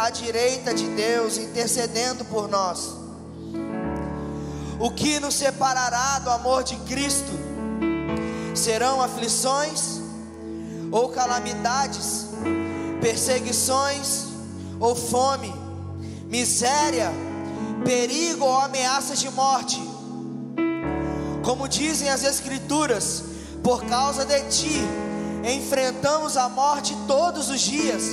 à direita de Deus, intercedendo por nós. O que nos separará do amor de Cristo? Serão aflições ou calamidades, perseguições ou fome, miséria, perigo ou ameaças de morte? Como dizem as Escrituras, por causa de ti enfrentamos a morte todos os dias.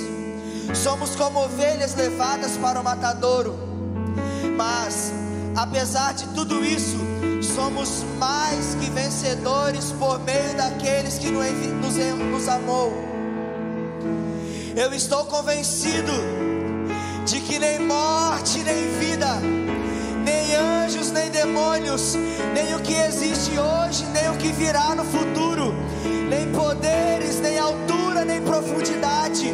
Somos como ovelhas levadas para o matadouro. Mas apesar de tudo isso, somos mais que vencedores por meio daqueles que nos amou. Eu estou convencido de que nem morte, nem vida, nem anjos, nem demônios, nem o que existe hoje, nem o que virá no futuro, nem poderes, nem altura, nem profundidade,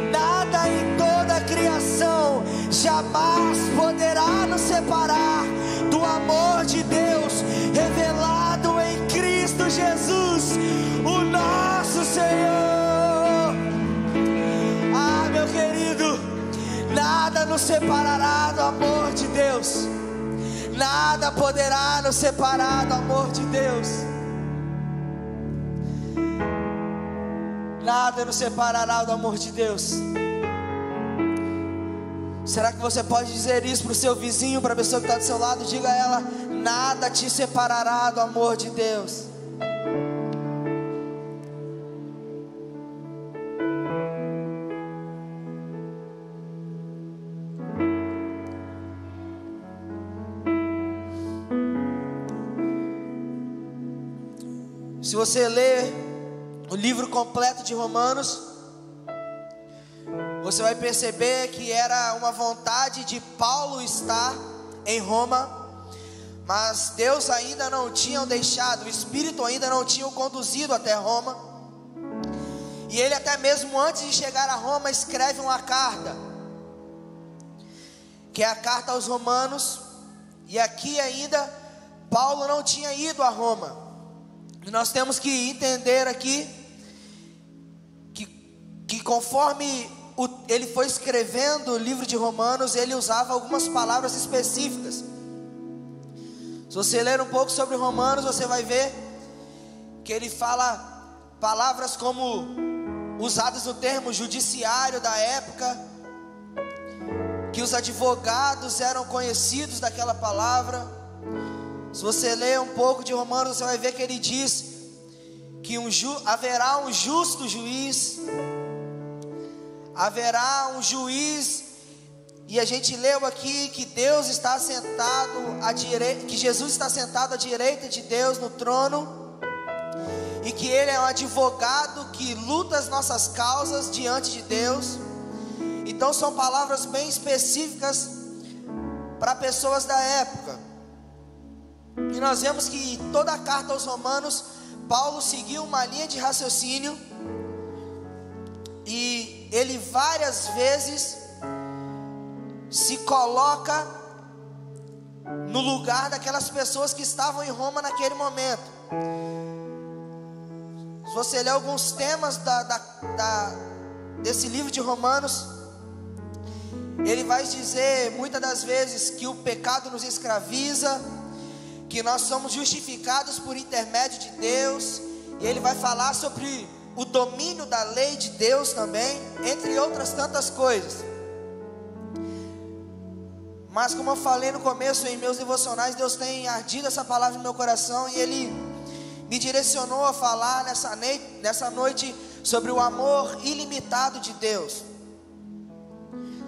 nada em toda a criação jamais poderá nos separar do amor de Deus revelado em Cristo Jesus, o nosso Senhor. Ah, meu querido, nada nos separará do amor de Deus, nada poderá nos separar do amor de Deus. Nada nos separará do amor de Deus. Será que você pode dizer isso para o seu vizinho, para a pessoa que está do seu lado? Diga a ela: nada te separará do amor de Deus. Se você ler o livro completo de Romanos, você vai perceber que era uma vontade de Paulo estar em Roma, mas Deus ainda não tinha o deixado, o Espírito ainda não tinha o conduzido até Roma. E ele, até mesmo antes de chegar a Roma, escreve uma carta, que é a carta aos Romanos. E aqui ainda Paulo não tinha ido a Roma. E nós temos que entender aqui que conforme ele foi escrevendo o livro de Romanos, ele usava algumas palavras específicas. Se você ler um pouco sobre Romanos, você vai ver que ele fala palavras como usadas no termo judiciário da época, que os advogados eram conhecidos daquela palavra. Se você ler um pouco de Romanos, você vai ver que ele diz que haverá um justo juiz, haverá um juiz. E a gente leu aqui que Deus está sentado à direita, que Jesus está sentado à direita de Deus no trono, e que Ele é um advogado que luta as nossas causas diante de Deus. Então são palavras bem específicas para pessoas da época. E nós vemos que toda a carta aos Romanos, Paulo seguiu uma linha de raciocínio, e ele várias vezes se coloca no lugar daquelas pessoas que estavam em Roma naquele momento. Se você ler alguns temas desse livro de Romanos, ele vai dizer muitas das vezes que o pecado nos escraviza, que nós somos justificados por intermédio de Deus, e ele vai falar sobre o domínio da lei de Deus também, entre outras tantas coisas. Mas como eu falei no começo em meus devocionais, Deus tem ardido essa palavra no meu coração, e Ele me direcionou a falar nessa noite sobre o amor ilimitado de Deus.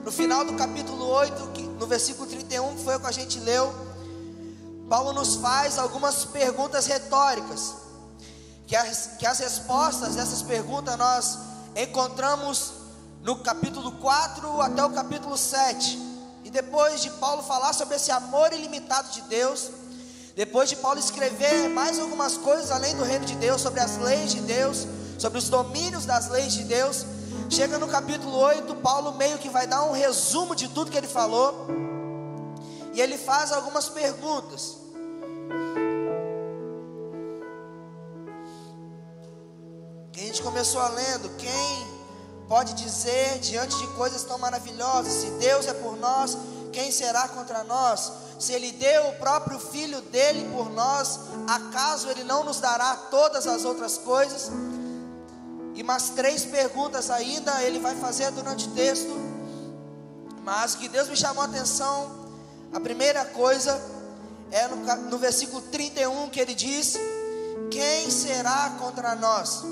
No final do capítulo 8, no versículo 31, que foi o que a gente leu, Paulo nos faz algumas perguntas retóricas, que as respostas dessas perguntas nós encontramos no capítulo 4 até o capítulo 7. E depois de Paulo falar sobre esse amor ilimitado de Deus, depois de Paulo escrever mais algumas coisas além do reino de Deus, sobre as leis de Deus, sobre os domínios das leis de Deus, chega no capítulo 8, Paulo meio que vai dar um resumo de tudo que ele falou, e ele faz algumas perguntas. A gente começou lendo: quem pode dizer diante de coisas tão maravilhosas? Se Deus é por nós, quem será contra nós? Se Ele deu o próprio Filho dele por nós, acaso Ele não nos dará todas as outras coisas? E mais 3 perguntas ainda Ele vai fazer durante o texto. Mas o que Deus me chamou a atenção, a primeira coisa é no versículo 31, que Ele diz: quem será contra nós?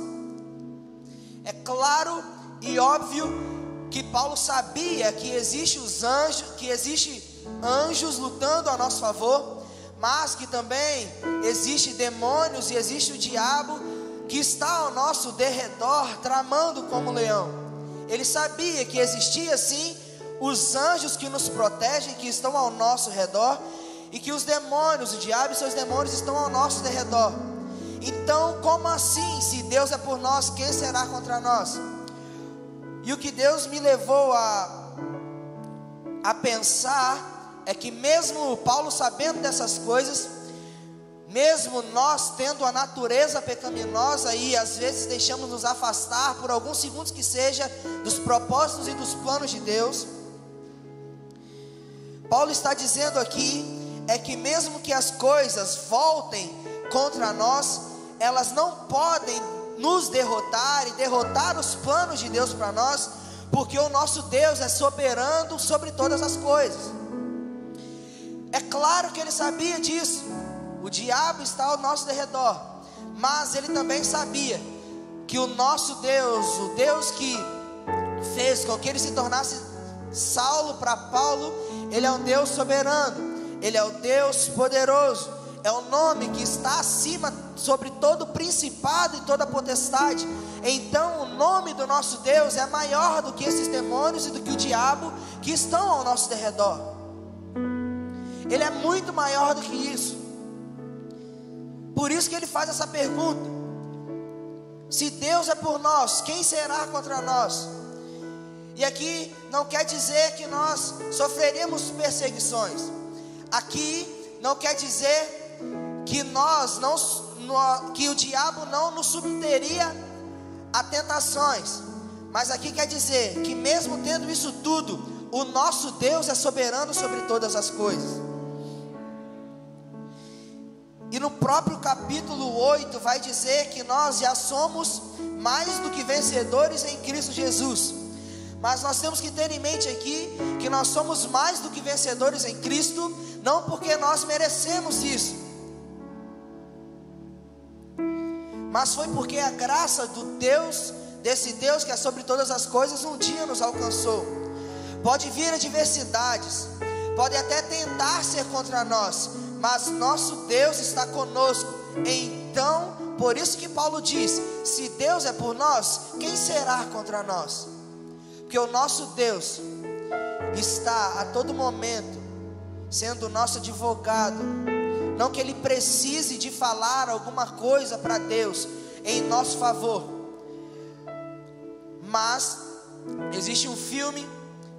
É claro e óbvio que Paulo sabia que existe anjos lutando a nosso favor, mas que também existe demônios e existe o diabo que está ao nosso derredor tramando como leão. Ele sabia que existia sim os anjos que nos protegem, que estão ao nosso redor, e que os demônios, o diabo e seus demônios estão ao nosso derredor. Então, como assim? Se Deus é por nós, quem será contra nós? E o que Deus me levou a pensar é que mesmo Paulo sabendo dessas coisas, mesmo nós tendo a natureza pecaminosa e às vezes deixamos nos afastar por alguns segundos que seja dos propósitos e dos planos de Deus, Paulo está dizendo aqui é que mesmo que as coisas voltem contra nós, elas não podem nos derrotar e derrotar os planos de Deus para nós, porque o nosso Deus é soberano sobre todas as coisas. É claro que ele sabia disso. O diabo está ao nosso derredor, mas ele também sabia que o nosso Deus, o Deus que fez com que ele se tornasse Saulo para Paulo, ele é um Deus soberano, ele é o Deus poderoso, é o nome que está acima sobre todo principado e toda potestade. Então o nome do nosso Deus é maior do que esses demônios e do que o diabo que estão ao nosso derredor. Ele é muito maior do que isso. Por isso que ele faz essa pergunta: se Deus é por nós, quem será contra nós? E aqui não quer dizer que nós sofreremos perseguições. Aqui não quer dizer que que o diabo não nos submeteria a tentações, mas aqui quer dizer que mesmo tendo isso tudo, o nosso Deus é soberano sobre todas as coisas. E no próprio capítulo 8 vai dizer que nós já somos mais do que vencedores em Cristo Jesus. Mas nós temos que ter em mente aqui que nós somos mais do que vencedores em Cristo, não porque nós merecemos isso, mas foi porque a graça do Deus, desse Deus que é sobre todas as coisas, um dia nos alcançou. Pode vir adversidades, pode até tentar ser contra nós, mas nosso Deus está conosco. Então, por isso que Paulo diz: se Deus é por nós, quem será contra nós? Porque o nosso Deus está a todo momento sendo o nosso advogado. Não que ele precise de falar alguma coisa para Deus em nosso favor, mas existe um filme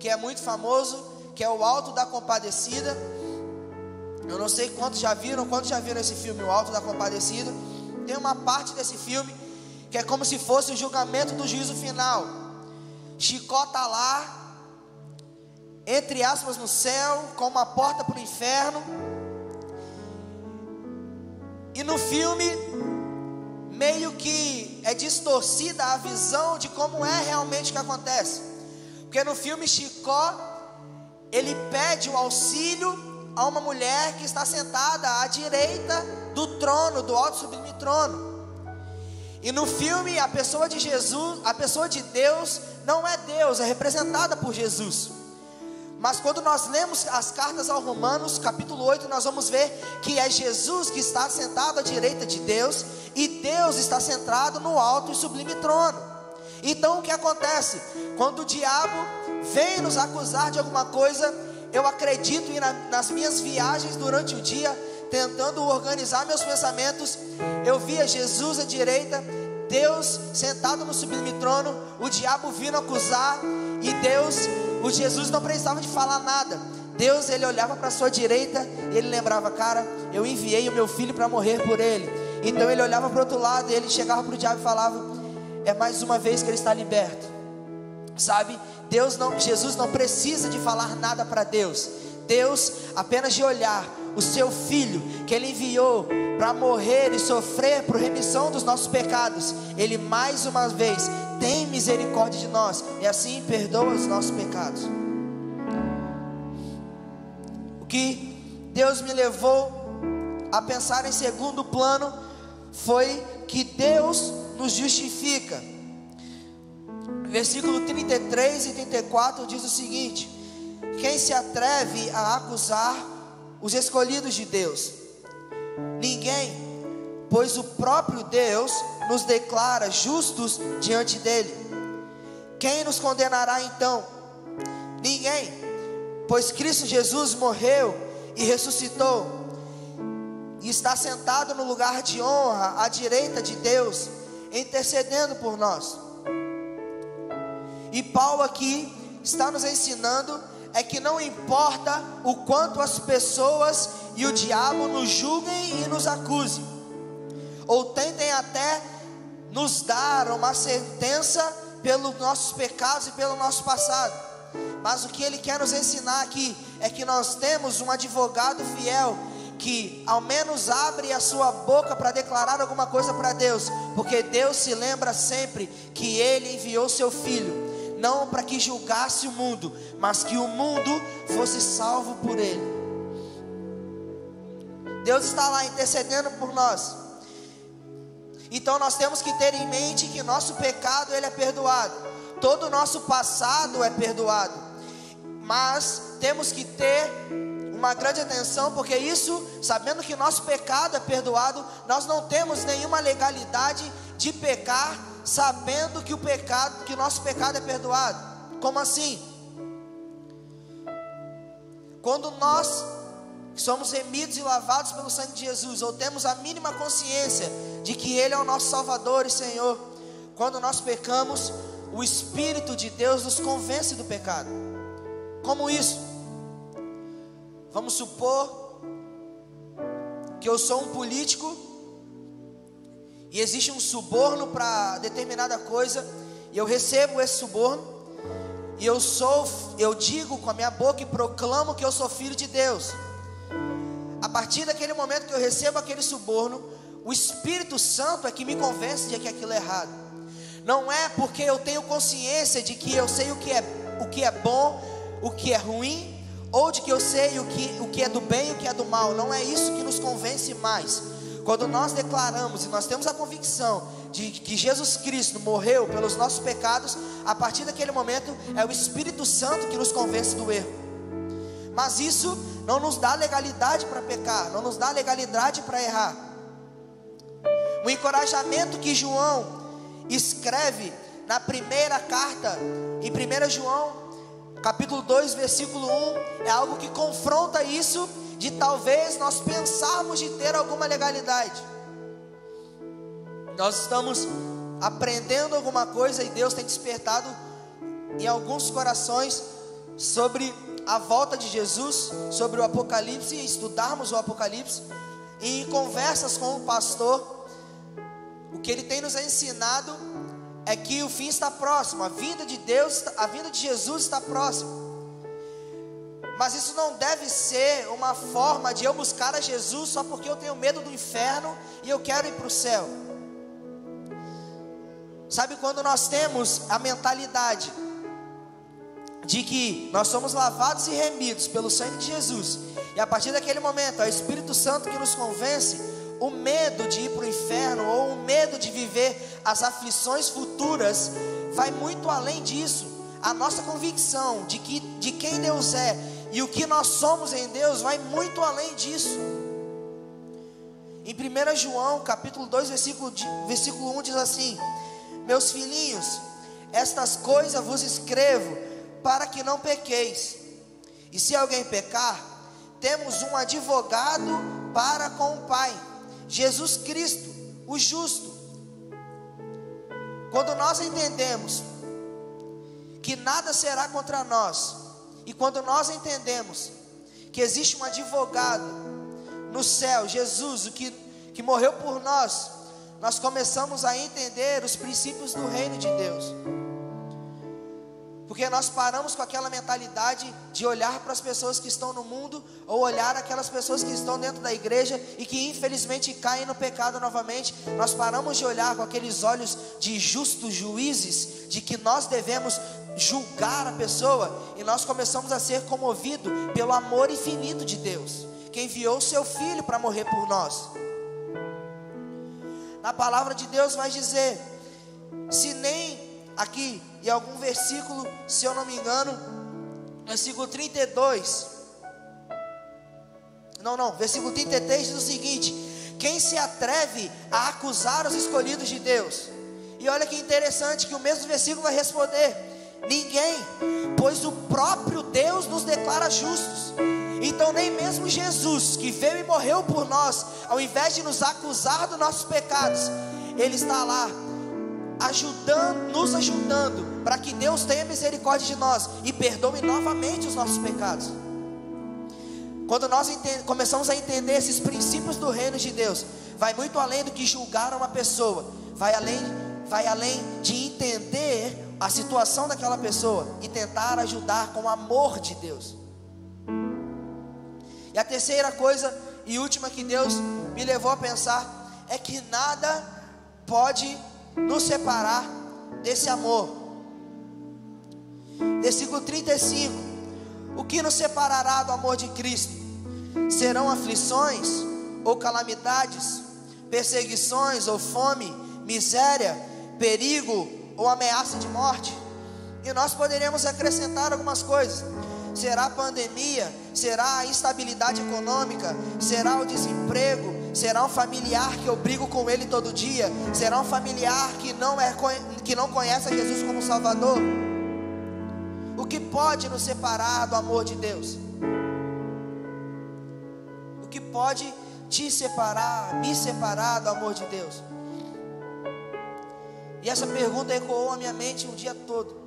que é muito famoso, que é o Alto da Compadecida. Eu não sei quantos já viram esse filme, o Alto da Compadecida. Tem uma parte desse filme que é como se fosse o julgamento do juízo final. Chicó está lá, entre aspas, no céu, com uma porta para o inferno. E no filme, meio que é distorcida a visão de como é realmente o que acontece. Porque no filme Chicó, ele pede o auxílio a uma mulher que está sentada à direita do trono, do alto e sublime trono. E no filme, a pessoa de Jesus, a pessoa de Deus, não é Deus, é representada por Jesus. Mas quando nós lemos as cartas aos Romanos, capítulo 8, nós vamos ver que é Jesus que está sentado à direita de Deus, e Deus está sentado no alto e sublime trono. Então o que acontece? Quando o diabo vem nos acusar de alguma coisa, eu acredito ir nas minhas viagens durante o dia, tentando organizar meus pensamentos, eu via Jesus à direita, Deus sentado no sublime trono, o diabo vindo acusar, e o Jesus não precisava de falar nada. Deus, ele olhava para a sua direita e ele lembrava: cara, eu enviei o meu filho para morrer por ele. Então ele olhava para o outro lado e ele chegava para o diabo e falava: é mais uma vez que ele está liberto. Sabe, Jesus não precisa de falar nada para Deus. Deus, apenas de olhar o seu Filho, que Ele enviou para morrer e sofrer por remissão dos nossos pecados, Ele mais uma vez tem misericórdia de nós, e assim perdoa os nossos pecados. O que Deus me levou a pensar em segundo plano foi que Deus nos justifica. Versículo 33 e 34 diz o seguinte: quem se atreve a acusar os escolhidos de Deus? Ninguém, pois o próprio Deus nos declara justos diante dele. Quem nos condenará então? Ninguém, pois Cristo Jesus morreu e ressuscitou, e está sentado no lugar de honra à direita de Deus, intercedendo por nós. E Paulo aqui está nos ensinando é que não importa o quanto as pessoas e o diabo nos julguem e nos acusem, ou tentem até nos dar uma sentença pelos nossos pecados e pelo nosso passado, mas o que ele quer nos ensinar aqui é que nós temos um advogado fiel, que ao menos abre a sua boca para declarar alguma coisa para Deus, porque Deus se lembra sempre que Ele enviou seu Filho, não para que julgasse o mundo, mas que o mundo fosse salvo por Ele. Deus está lá intercedendo por nós. Então nós temos que ter em mente que nosso pecado ele é perdoado, todo o nosso passado é perdoado, mas temos que ter uma grande atenção, porque isso, sabendo que nosso pecado é perdoado, nós não temos nenhuma legalidade de pecar, sabendo que nosso pecado é perdoado. Como assim? Quando nós somos remidos e lavados pelo sangue de Jesus, ou temos a mínima consciência de que Ele é o nosso Salvador e Senhor, quando nós pecamos, o Espírito de Deus nos convence do pecado. Como isso? Vamos supor que eu sou um político e existe um suborno para determinada coisa, e eu recebo esse suborno, e eu digo com a minha boca e proclamo que eu sou filho de Deus. A partir daquele momento que eu recebo aquele suborno, o Espírito Santo é que me convence de que aquilo é errado. Não é porque eu tenho consciência de que eu sei o que é bom, o que é ruim, ou de que eu sei o que é do bem e o que é do mal. Não é isso que nos convence mais. Quando nós declaramos e nós temos a convicção de que Jesus Cristo morreu pelos nossos pecados, a partir daquele momento é o Espírito Santo que nos convence do erro. Mas isso não nos dá legalidade para pecar, não nos dá legalidade para errar. O encorajamento que João escreve na primeira carta, em 1 João capítulo 2, versículo 1, é algo que confronta isso, de talvez nós pensarmos de ter alguma legalidade. Nós estamos aprendendo alguma coisa e Deus tem despertado em alguns corações sobre a volta de Jesus, sobre o Apocalipse, e estudarmos o Apocalipse, e em conversas com o pastor, o que ele tem nos ensinado é que o fim está próximo, a vinda de Deus, a vinda de Jesus está próxima. Mas isso não deve ser uma forma de eu buscar a Jesus só porque eu tenho medo do inferno e eu quero ir para o céu. Sabe, quando nós temos a mentalidade de que nós somos lavados e remidos pelo sangue de Jesus, e a partir daquele momento é o Espírito Santo que nos convence, o medo de ir para o inferno, ou o medo de viver as aflições futuras, vai muito além disso. A nossa convicção de quem Deus é e o que nós somos em Deus vai muito além disso. Em 1 João capítulo 2 versículo 1 diz assim: meus filhinhos, estas coisas vos escrevo para que não pequeis, e se alguém pecar, temos um advogado para com o Pai, Jesus Cristo, o justo. Quando nós entendemos que nada será contra nós, e quando nós entendemos que existe um advogado no céu, Jesus, o que morreu por nós, nós começamos a entender os princípios do reino de Deus. Porque nós paramos com aquela mentalidade de olhar para as pessoas que estão no mundo, ou olhar aquelas pessoas que estão dentro da igreja e que infelizmente caem no pecado novamente. Nós paramos de olhar com aqueles olhos de justos juízes, de que nós devemos julgar a pessoa, e nós começamos a ser comovidos pelo amor infinito de Deus, que enviou o seu Filho para morrer por nós. Na palavra de Deus vai dizer, se nem aqui em algum versículo, se eu não me engano, versículo 32, versículo 33 diz o seguinte: quem se atreve a acusar os escolhidos de Deus? E olha que interessante que o mesmo versículo vai responder: ninguém, pois o próprio Deus nos declara justos. Então nem mesmo Jesus, que veio e morreu por nós, ao invés de nos acusar dos nossos pecados, Ele está lá nos ajudando, para que Deus tenha misericórdia de nós e perdoe novamente os nossos pecados. Quando nós começamos a entender esses princípios do reino de Deus, vai muito além do que julgar uma pessoa, vai além de entender a situação daquela pessoa e tentar ajudar com o amor de Deus. E a terceira coisa e última que Deus me levou a pensar é que nada pode nos separar desse amor. Versículo 35: o que nos separará do amor de Cristo? Serão aflições ou calamidades, perseguições ou fome, miséria, perigo ou ameaça de morte? E nós poderíamos acrescentar algumas coisas. Será a pandemia? Será a instabilidade econômica? Será o desemprego? Será um familiar que eu brigo com ele todo dia? Será um familiar que não conhece a Jesus como Salvador? O que pode nos separar do amor de Deus? O que pode te separar, me separar do amor de Deus? E essa pergunta ecoou a minha mente um dia todo.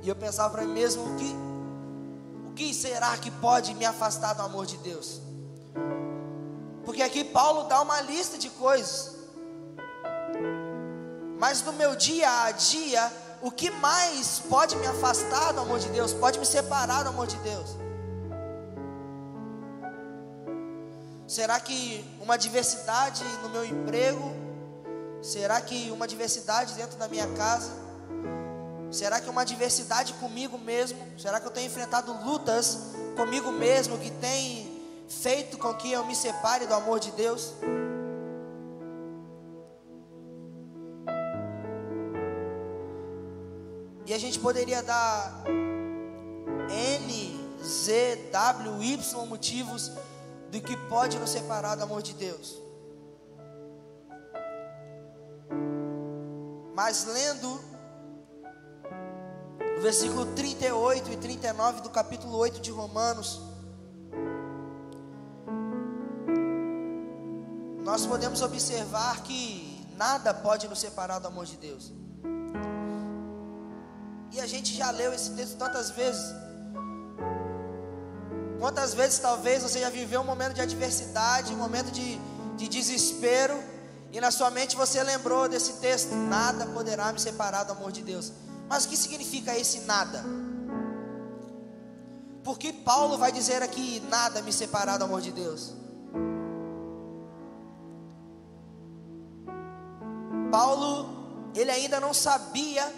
Eu pensava para mim mesmo: o que será que pode me afastar do amor de Deus? Porque aqui Paulo dá uma lista de coisas, mas no meu dia a dia, o que mais pode me afastar do amor de Deus, pode me separar do amor de Deus? Será que uma adversidade no meu emprego? Será que uma adversidade dentro da minha casa? Será que uma adversidade comigo mesmo? Será que eu tenho enfrentado lutas comigo mesmo que tem feito com que eu me separe do amor de Deus? E a gente poderia dar N, Z, W, Y motivos do que pode nos separar do amor de Deus. Mas lendo no versículo 38 e 39 do capítulo 8 de Romanos, nós podemos observar que nada pode nos separar do amor de Deus. E a gente já leu esse texto tantas vezes. Quantas vezes talvez você já viveu um momento de adversidade, um momento de desespero, e na sua mente você lembrou desse texto: nada poderá me separar do amor de Deus. Mas o que significa esse nada? Por que Paulo vai dizer aqui: nada me separar do amor de Deus? Paulo, ele ainda não sabia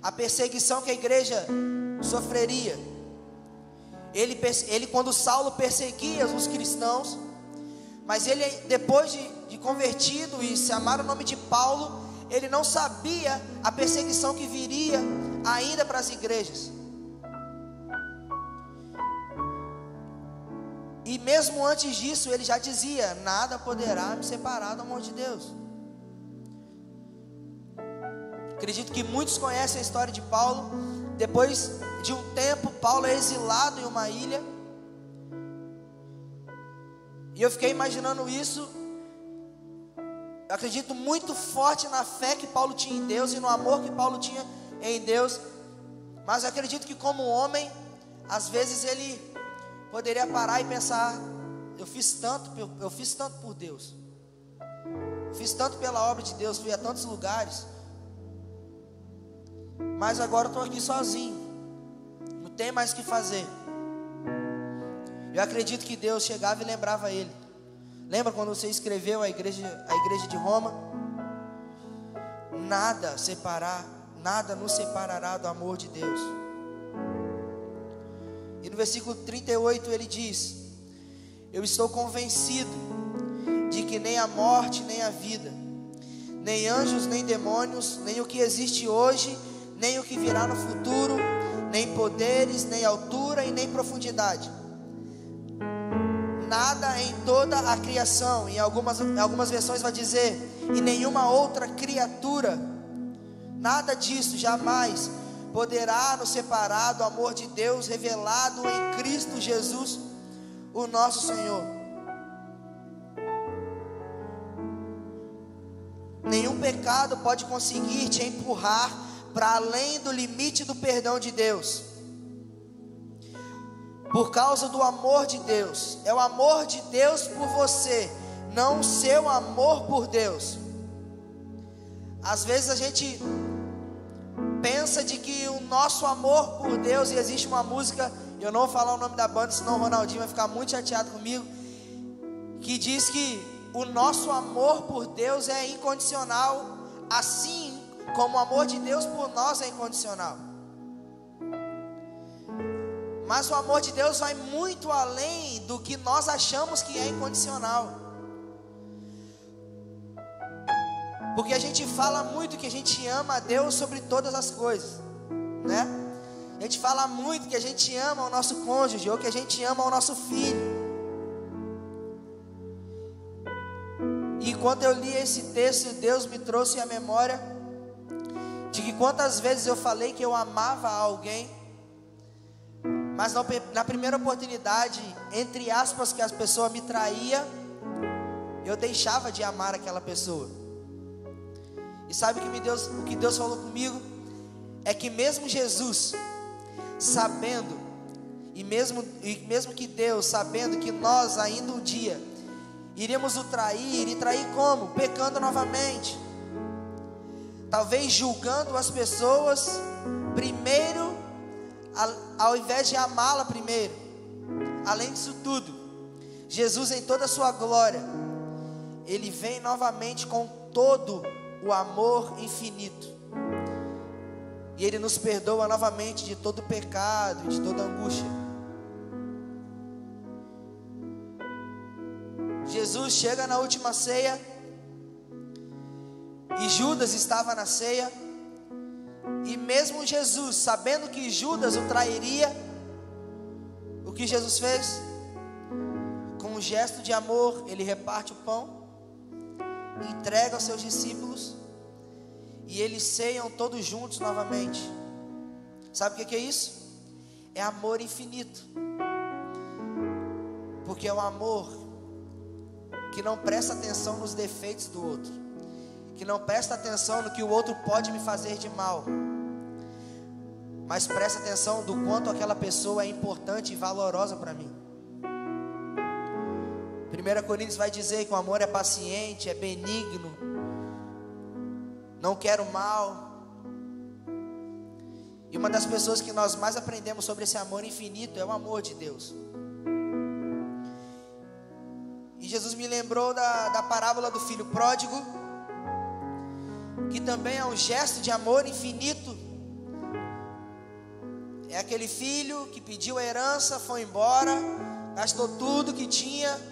a perseguição que a igreja sofreria. Ele quando Saulo perseguia os cristãos, mas ele, depois de convertido e se amar o nome de Paulo, ele não sabia a perseguição que viria ainda para as igrejas. E mesmo antes disso, ele já dizia: nada poderá me separar do amor de Deus. Acredito que muitos conhecem a história de Paulo. Depois de um tempo, Paulo é exilado em uma ilha. E eu fiquei imaginando isso. Eu acredito muito forte na fé que Paulo tinha em Deus e no amor que Paulo tinha em Deus. Mas eu acredito que como homem, às vezes ele poderia parar e pensar: eu fiz tanto por Deus. fiz tanto pela obra de Deus, fui a tantos lugares, mas agora eu estou aqui sozinho, não tem mais o que fazer. Eu acredito que Deus chegava e lembrava ele. Lembra quando você escreveu a igreja de Roma? Nada nos separará do amor de Deus. E no versículo 38 ele diz: eu estou convencido de que nem a morte, nem a vida, nem anjos, nem demônios, nem o que existe hoje, nem o que virá no futuro, nem poderes, nem altura e nem profundidade, nada em toda a criação, em algumas versões vai dizer, e nenhuma outra criatura, nada disso jamais poderá nos separar do amor de Deus revelado em Cristo Jesus, o nosso Senhor. Nenhum pecado pode conseguir te empurrar para além do limite do perdão de Deus. Por causa do amor de Deus. É o amor de Deus por você, não o seu amor por Deus. Às vezes a gente pensa de que o nosso amor por Deus, e existe uma música, eu não vou falar o nome da banda, senão o Ronaldinho vai ficar muito chateado comigo, que diz que o nosso amor por Deus é incondicional, assim como o amor de Deus por nós é incondicional. Mas o amor de Deus vai muito além do que nós achamos que é incondicional. Porque a gente fala muito que a gente ama a Deus sobre todas as coisas, né? A gente fala muito que a gente ama o nosso cônjuge, ou que a gente ama o nosso filho. E quando eu li esse texto, Deus me trouxe à memória de que quantas vezes eu falei que eu amava alguém, mas na primeira oportunidade, entre aspas, que a pessoa me traía, eu deixava de amar aquela pessoa. E sabe o que Deus falou comigo? É que mesmo Jesus, sabendo, e mesmo que Deus, sabendo que nós ainda um dia iríamos o trair, e trair como? Pecando novamente. Talvez julgando as pessoas primeiro, ao invés de amá-la primeiro. Além disso tudo, Jesus em toda a sua glória, Ele vem novamente com todo o amor infinito, e Ele nos perdoa novamente de todo pecado, de toda angústia. Jesus chega na última ceia, e Judas estava na ceia, e mesmo Jesus, sabendo que Judas o trairia, o que Jesus fez? Com um gesto de amor, Ele reparte o pão, entrega aos seus discípulos, e eles ceiam todos juntos novamente. Sabe o que é isso? É amor infinito. Porque é um amor que não presta atenção nos defeitos do outro, que não presta atenção no que o outro pode me fazer de mal, mas presta atenção do quanto aquela pessoa é importante e valorosa para mim. 1 Coríntios vai dizer que o amor é paciente, é benigno, não quer o mal. E uma das pessoas que nós mais aprendemos sobre esse amor infinito é o amor de Deus. E Jesus me lembrou da parábola do filho pródigo, que também é um gesto de amor infinito. É aquele filho que pediu a herança, foi embora, gastou tudo que tinha,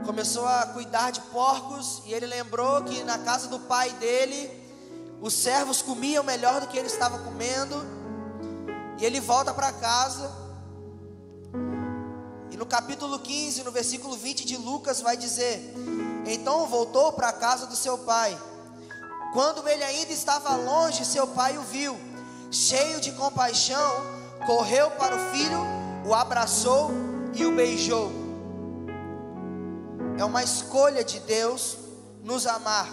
começou a cuidar de porcos, e ele lembrou que na casa do pai dele, os servos comiam melhor do que ele estava comendo, e ele volta para casa, e no capítulo 15, no versículo 20 de Lucas vai dizer: então voltou para a casa do seu pai. Quando ele ainda estava longe, seu pai o viu, cheio de compaixão, correu para o filho, o abraçou e o beijou. É uma escolha de Deus nos amar,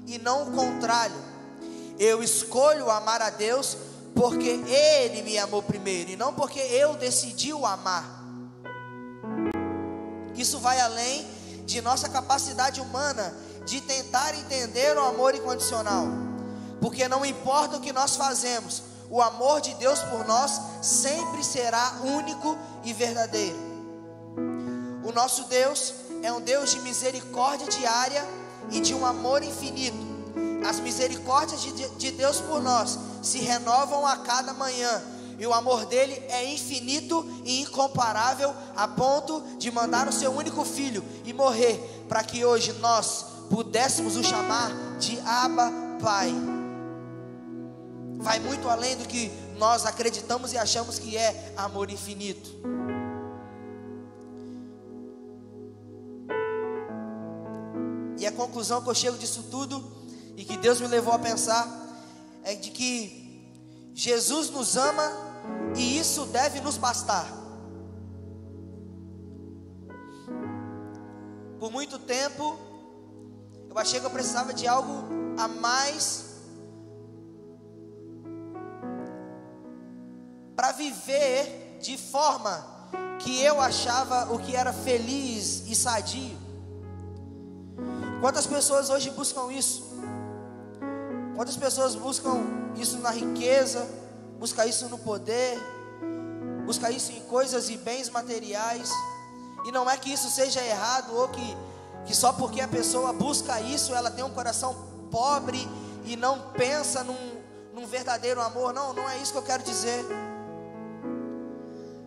e não o contrário. Eu escolho amar a Deus porque Ele me amou primeiro, e não porque eu decidi o amar. Isso vai além de nossa capacidade humana de tentar entender o amor incondicional, porque não importa o que nós fazemos, o amor de Deus por nós sempre será único e verdadeiro. O nosso Deus é um Deus de misericórdia diária e de um amor infinito. As misericórdias de Deus por nós se renovam a cada manhã, e o amor dele é infinito e incomparável, a ponto de mandar o seu único filho e morrer, para que hoje nós pudéssemos o chamar de Abba, Pai. Vai muito além do que nós acreditamos e achamos que é amor infinito. E a conclusão que eu chego disso tudo, e que Deus me levou a pensar, é de que Jesus nos ama, e isso deve nos bastar. Por muito tempo eu achei que eu precisava de algo a mais para viver de forma que eu achava o que era feliz e sadio. Quantas pessoas hoje buscam isso? Quantas pessoas buscam isso na riqueza, buscam isso no poder, buscam isso em coisas e bens materiais? E não é que isso seja errado, ou que só porque a pessoa busca isso, ela tem um coração pobre e não pensa num verdadeiro amor. Não é isso que eu quero dizer.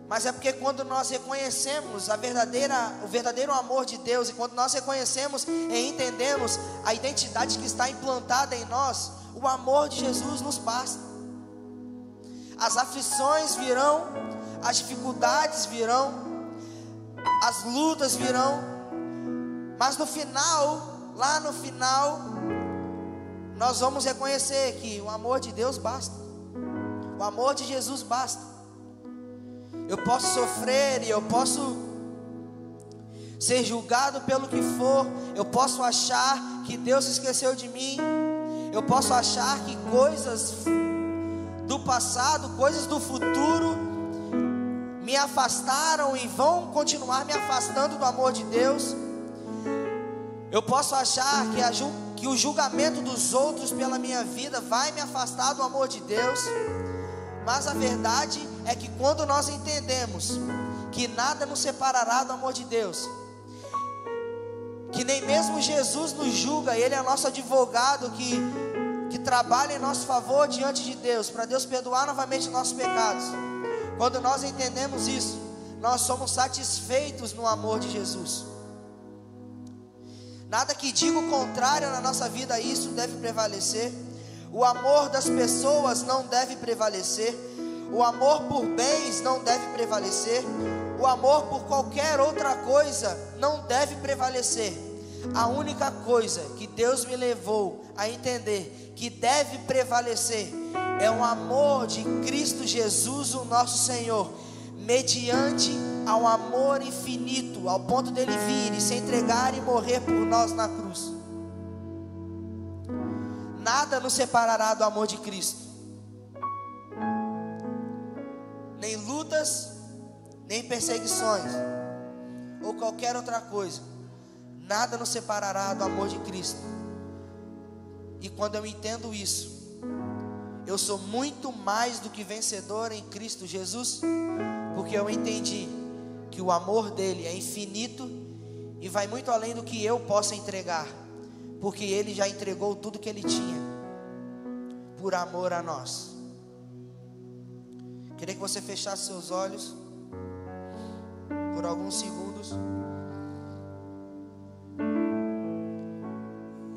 Mas é porque quando nós reconhecemos o verdadeiro amor de Deus, e quando nós reconhecemos e entendemos a identidade que está implantada em nós, o amor de Jesus nos basta. As aflições virão, as dificuldades virão, as lutas virão, mas no final, lá no final, nós vamos reconhecer que o amor de Deus basta, o amor de Jesus basta. Eu posso sofrer e eu posso ser julgado pelo que for, eu posso achar que Deus se esqueceu de mim, eu posso achar que coisas do passado, coisas do futuro me afastaram e vão continuar me afastando do amor de Deus. Eu posso achar que o julgamento dos outros pela minha vida vai me afastar do amor de Deus. Mas a verdade é que quando nós entendemos que nada nos separará do amor de Deus, que nem mesmo Jesus nos julga, Ele é nosso advogado que trabalha em nosso favor diante de Deus, para Deus perdoar novamente nossos pecados. Quando nós entendemos isso, nós somos satisfeitos no amor de Jesus. Nada que diga o contrário na nossa vida a isso deve prevalecer. O amor das pessoas não deve prevalecer. O amor por bens não deve prevalecer. O amor por qualquer outra coisa não deve prevalecer. A única coisa que Deus me levou a entender que deve prevalecer é o amor de Cristo Jesus, o nosso Senhor, mediante ao amor infinito, ao ponto dele vir e se entregar e morrer por nós na cruz. Nada nos separará do amor de Cristo, nem lutas, nem perseguições, ou qualquer outra coisa. Nada nos separará do amor de Cristo. E quando eu entendo isso, eu sou muito mais do que vencedor em Cristo Jesus, porque eu entendi que o amor dele é infinito e vai muito além do que eu possa entregar, porque ele já entregou tudo que ele tinha por amor a nós. Queria que você fechasse seus olhos por alguns segundos,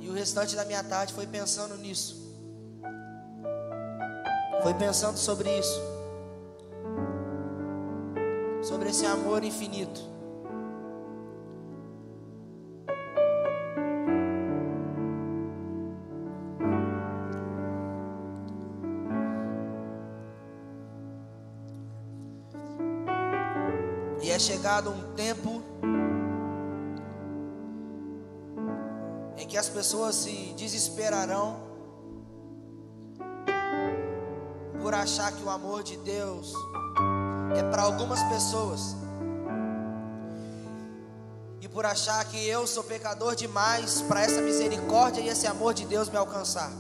e o restante da minha tarde foi pensando nisso, foi pensando sobre isso, sobre esse amor infinito. E é chegado um tempo em que as pessoas se desesperarão por achar que o amor de Deus é para algumas pessoas, e por achar que eu sou pecador demais para essa misericórdia e esse amor de Deus me alcançar.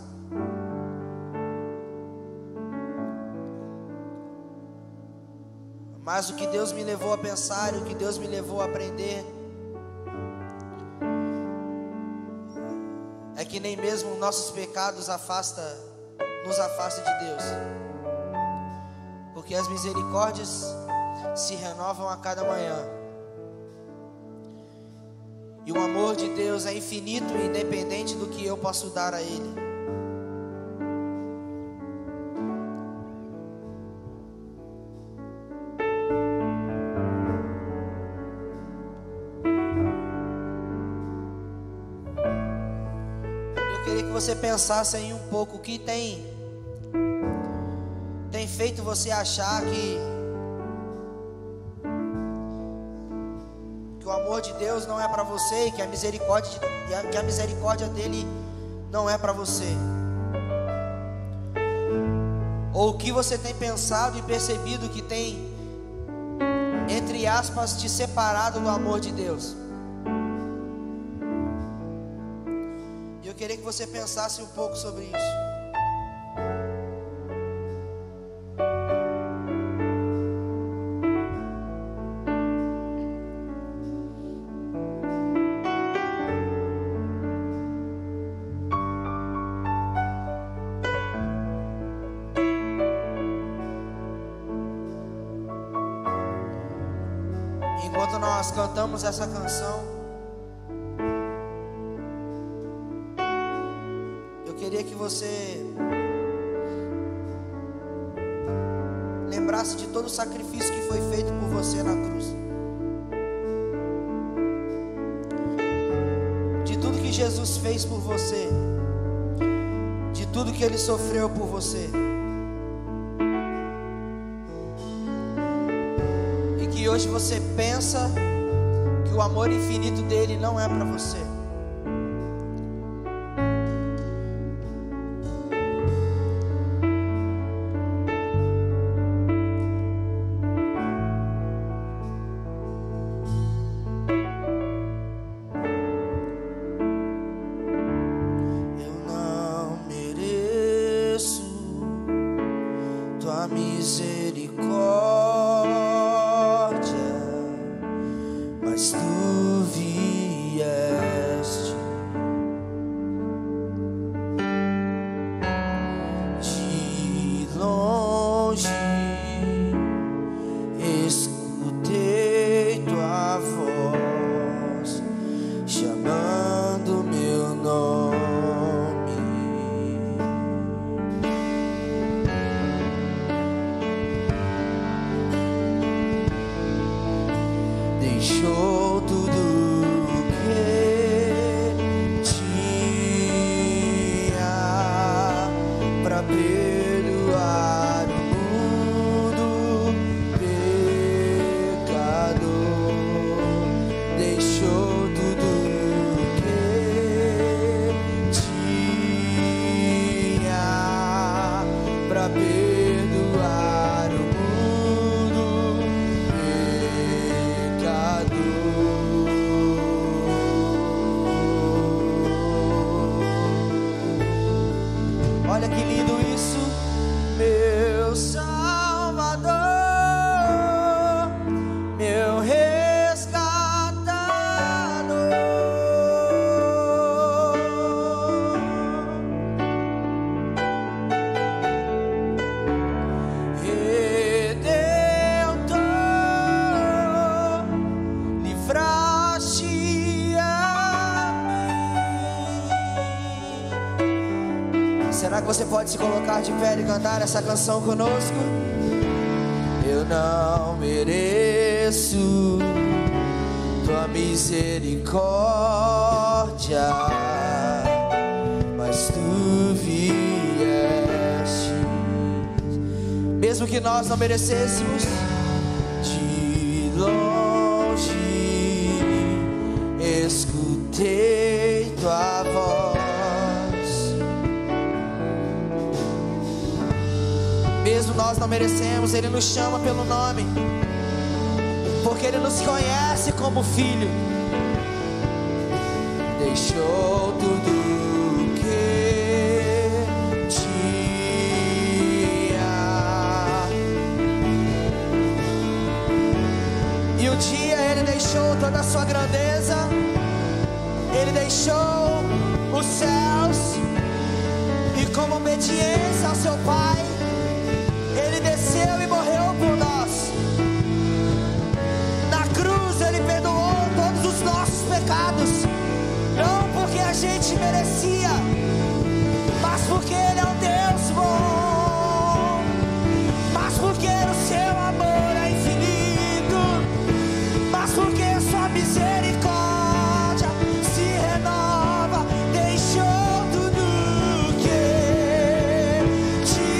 Mas o que Deus me levou a pensar e o que Deus me levou a aprender é que nem mesmo nossos pecados nos afasta de Deus, porque as misericórdias se renovam a cada manhã, e o amor de Deus é infinito e independente do que eu posso dar a Ele. Eu queria que você pensasse em um pouco o que tem feito você achar que o amor de Deus não é para você e que a misericórdia dele não é para você. Ou o que você tem pensado e percebido que tem, entre aspas, te separado do amor de Deus. E eu queria que você pensasse um pouco sobre isso. Enquanto nós cantamos essa canção, eu queria que você lembrasse de todo o sacrifício que foi feito por você na cruz, de tudo que Jesus fez por você, de tudo que Ele sofreu por você. E hoje você pensa que o amor infinito dele não é para você. Eu não mereço tua misericórdia, mas tu vieste de longe, escutei tua voz chamando meu nome. Deixou tudo que tinha pra perdoar o mundo pecador. Deixou tudo que tinha pra perdoar o mundo pecador. Olha que lindo isso, meu Salvador, meu resgatador, Redentor, livraste a mim. Será que você pode se colocar de pé e cantar essa canção conosco? Eu não mereço tua misericórdia, mas tu vieste, mesmo que nós não merecêssemos, de longe escutei tua voz. Mesmo nós não merecemos, Ele nos chama pelo nome, porque Ele nos conhece como filho. deixou tudo que tinha. E um dia ele deixou toda a sua grandeza, ele deixou os céus, e como obediência ao seu Pai, ele desceu e morreu por nós. Na cruz ele perdoou todos os nossos pecados, não porque a gente merecia, mas porque ele é um Deus bom, mas porque o seu amor é infinito, mas porque sua misericórdia se renova. Deixou tudo que tinha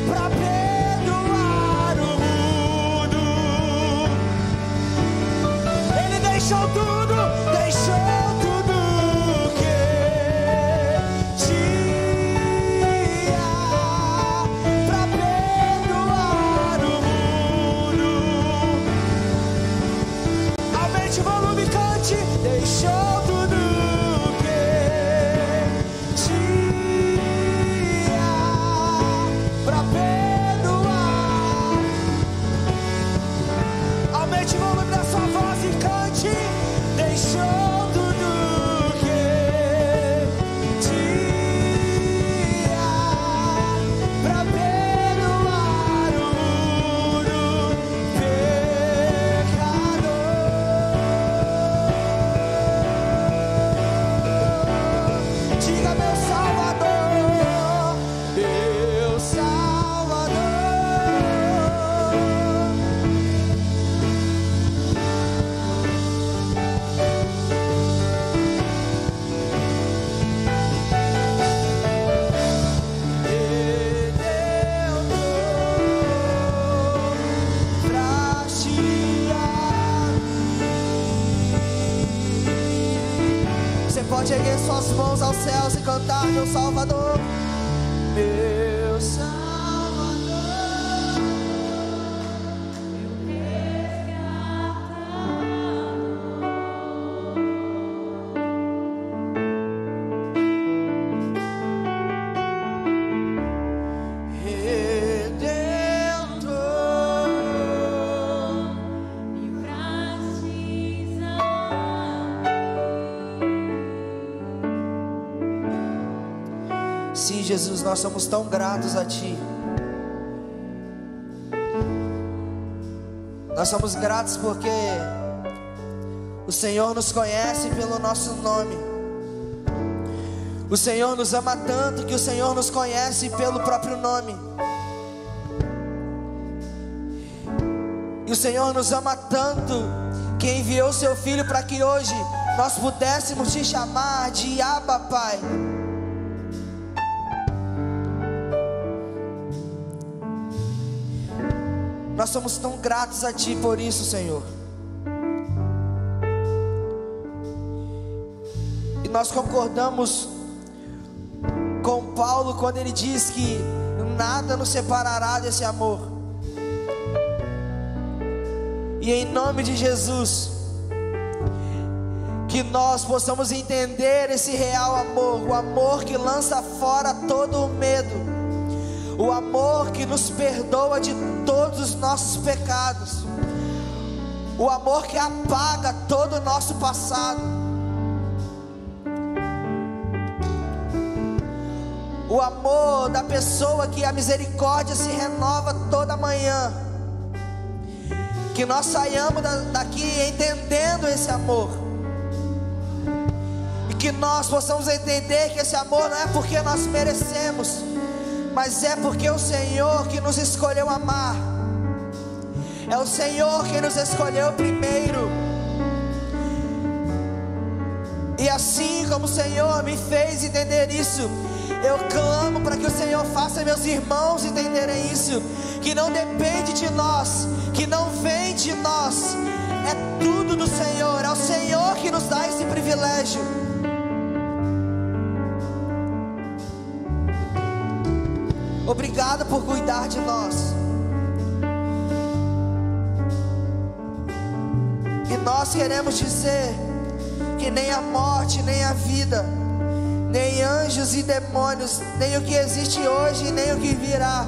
pra perdoar o mundo. Ele deixou tudo, deixou tudo que tinha pra perdoar o mundo. Aumente o volume, cante. Deixou tudo que tinha pra perdoar. Aumente o volume da sua voz e cante. Deixou tudo que tinha pra perdoar o mundo pecador. Diga: meu Salvador, meu Salvador. Você pode erguer suas mãos aos céus e cantar: meu Salvador, meu Salvador. Redentor. Sim, Jesus, nós somos tão gratos a Ti. Nós somos gratos porque o Senhor nos conhece pelo nosso nome. O Senhor nos ama tanto que o Senhor nos conhece pelo próprio nome. E o Senhor nos ama tanto que enviou seu Filho para que hoje nós pudéssemos te chamar de Abba, Pai. Nós somos tão gratos a Ti por isso, Senhor. E nós concordamos com Paulo quando ele diz que nada nos separará desse amor. E em nome de Jesus, que nós possamos entender esse real amor, o amor que lança fora todo o medo, o amor que nos perdoa de todos os nossos pecados, o amor que apaga todo o nosso passado, o amor da pessoa que a misericórdia se renova toda manhã. Que nós saiamos daqui entendendo esse amor, e que nós possamos entender que esse amor não é porque nós merecemos, mas é porque o Senhor que nos escolheu amar. É o Senhor que nos escolheu primeiro. E assim como o Senhor me fez entender isso, eu clamo para que o Senhor faça meus irmãos entenderem isso, que não depende de nós, que não vem de nós, é tudo do Senhor. É o Senhor que nos dá esse privilégio. Obrigado por cuidar de nós. E nós queremos dizer que nem a morte, nem a vida, nem anjos e demônios, nem o que existe hoje e nem o que virá,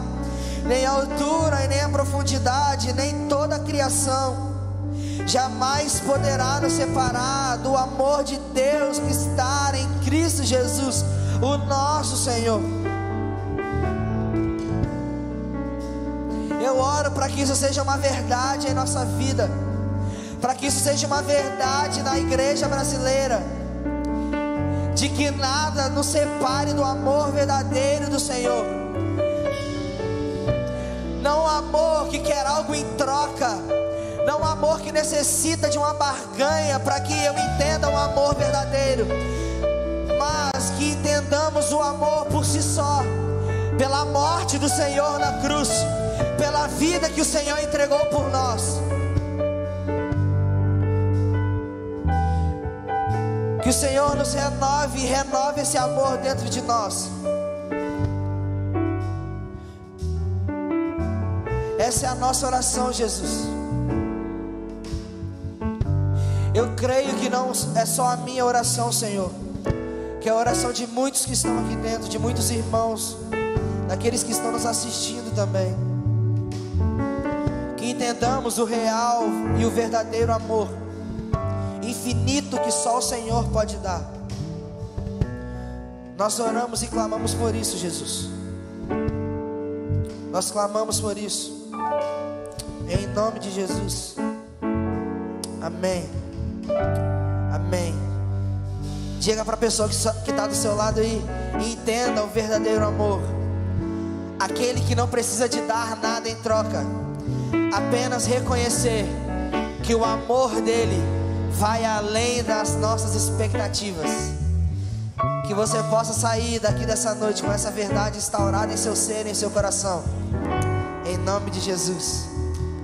nem a altura e nem a profundidade, nem toda a criação jamais poderá nos separar do amor de Deus que está em Cristo Jesus, o nosso Senhor. Eu oro para que isso seja uma verdade em nossa vida, para que isso seja uma verdade na igreja brasileira, de que nada nos separe do amor verdadeiro do Senhor. Não um amor que quer algo em troca, não um amor que necessita de uma barganha para que eu entenda o amor verdadeiro, mas que entendamos o amor por si só, pela morte do Senhor na cruz, pela vida que o Senhor entregou por nós. Que o Senhor nos renove e renove esse amor dentro de nós. Essa é a nossa oração, Jesus. Eu creio que não é só a minha oração, Senhor, que é a oração de muitos que estão aqui dentro, de muitos irmãos, daqueles que estão nos assistindo também. Que entendamos o real e o verdadeiro amor infinito que só o Senhor pode dar. Nós oramos e clamamos por isso, Jesus. Nós clamamos por isso, em nome de Jesus. Amém. Amém. Diga para a pessoa que está do seu lado aí: entenda o verdadeiro amor, aquele que não precisa de dar nada em troca, apenas reconhecer que o amor dele vai além das nossas expectativas. Que você possa sair daqui dessa noite com essa verdade instaurada em seu ser e em seu coração, em nome de Jesus.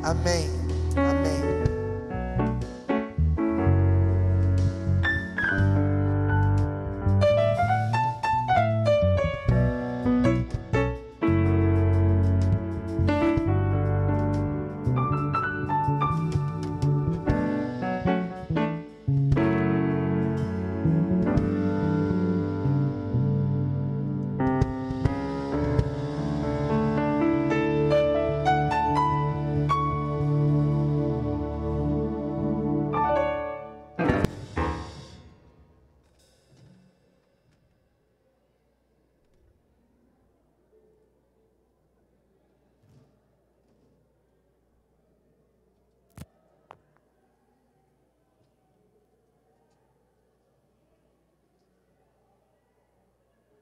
Amém. Amém.